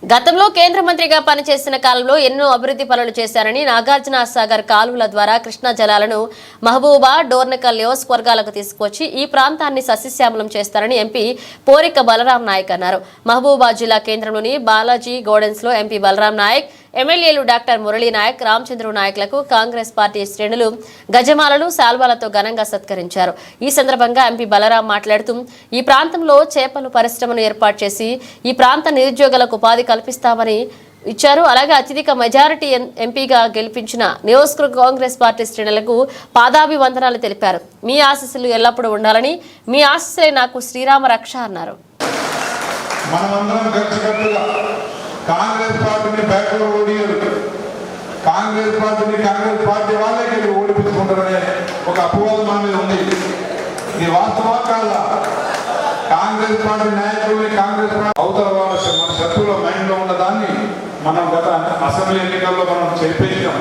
గతంలో కేంద్ర మంత్రిగా పనిచేసిన కాలంలో ఎన్నో అభివృద్ధి పనులు చేశారని నాగార్జున సాగర్ కాలువల ద్వారా కృష్ణా జలాలను మహబూబా డోర్నకల్ నియోజకవర్గాలకు తీసుకొచ్చి ఈ ప్రాంతాన్ని సస్యశ్యామలం చేస్తారని ఎంపీ పోరిక బలరాం నాయక్ అన్నారు. మహబూబా జిల్లా కేంద్రంలోని బాలాజీ గోడెన్స్ లో ఎంపీ బలరాం నాయక్, ఎమ్మెల్యేలు డాక్టర్ మురళీ నాయక్, రామచంద్ర నాయకులకు కాంగ్రెస్ పార్టీ శ్రేణులు గజమాలలు, శాల్వాలతో ఘనంగా సత్కరించారు. ఈ సందర్భంగా ఎంపీ బలరాం మాట్లాడుతూ ఈ ప్రాంతంలో చేపల పరిశ్రమను ఏర్పాటు చేసి ఈ ప్రాంత నిరుద్యోగులకు ఉపాధి కల్పిస్తామని ఇచ్చారు. అలాగే అత్యధిక మెజారిటీ ఎంపీగా గెలిపించిన నియోజకవర్గ కాంగ్రెస్ పార్టీ శ్రేణులకు పాదాభివందనాలు తెలిపారు. మీ ఆశీస్సులు ఎల్లప్పుడూ ఉండాలని, మీ ఆశీస్సులే నాకు శ్రీరామ రక్ష అన్నారు. కాంగ్రెస్ పార్టీని బ్యాక్లో ఓడియారు, కాంగ్రెస్ పార్టీ వాళ్ళకి ఓడిపించుకుంటారనే ఒక అపవాదం మన మీద ఉంది. ఇది వాస్తవా కాదా? కాంగ్రెస్ పార్టీ నాయకుల్ని కాంగ్రెస్ అవతల వాళ్ళ మన శత్రువుల మైండ్లో ఉన్న దాన్ని మనం గత అసెంబ్లీ ఎన్నికల్లో మనం చెప్పేసాం.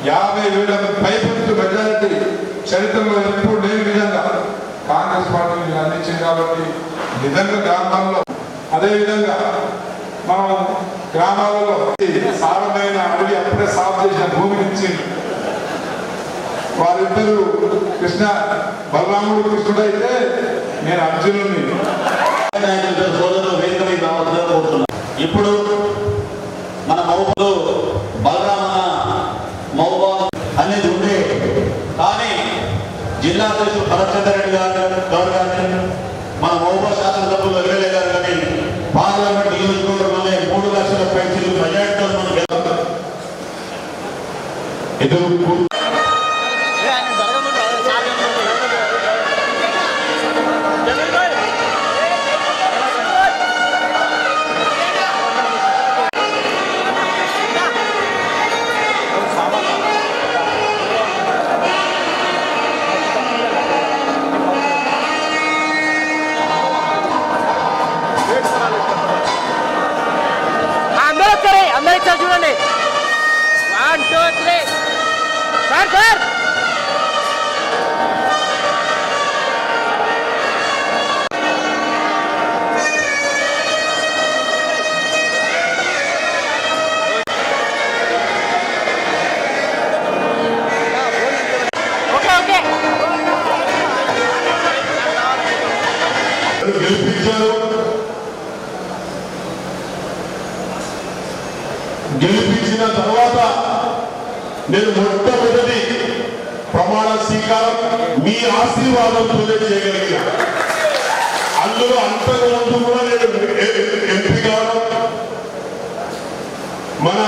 50,000 పైపులు మెజారిటీ చరిత్రలో ఎప్పుడు లేని విధంగా కాంగ్రెస్ పార్టీని అందించింది. కాబట్టి నిజంగా గ్రామాల్లో అదేవిధంగా మనం గ్రామాలలో సారమైన అడవి అప్పుడే సాగు చేసిన భూమి నుంచి వారిద్దరూ బలరాముడు కృష్ణుడు అయితే నేను అర్జునుడిని. ఇప్పుడు మన మౌబాలో బలరామన మౌబా అనేది ఉండే, కానీ జిల్లా అధ్యక్షుడు భరత్చంద్రరెడ్డి గౌడ్ గారిని మన మౌబా శాసనసభ్యులు ఎమ్మెల్యే గారు కానీ పార్లమెంట్ నియోజకవర్గంలో 3 లక్షల పైసలు మెజార్టీతో మనం ఎదురు చూడండి. 1 2 3 సార్ ఓకే గెలిపించిన తర్వాత నేను మొట్టమొదటి ప్రమాణ స్వీకారం మీ ఆశీర్వాదంతోనే చేయగలిగిన. అందులో అంతకుముందు కూడా నేను ఎంపీ కావడం, మన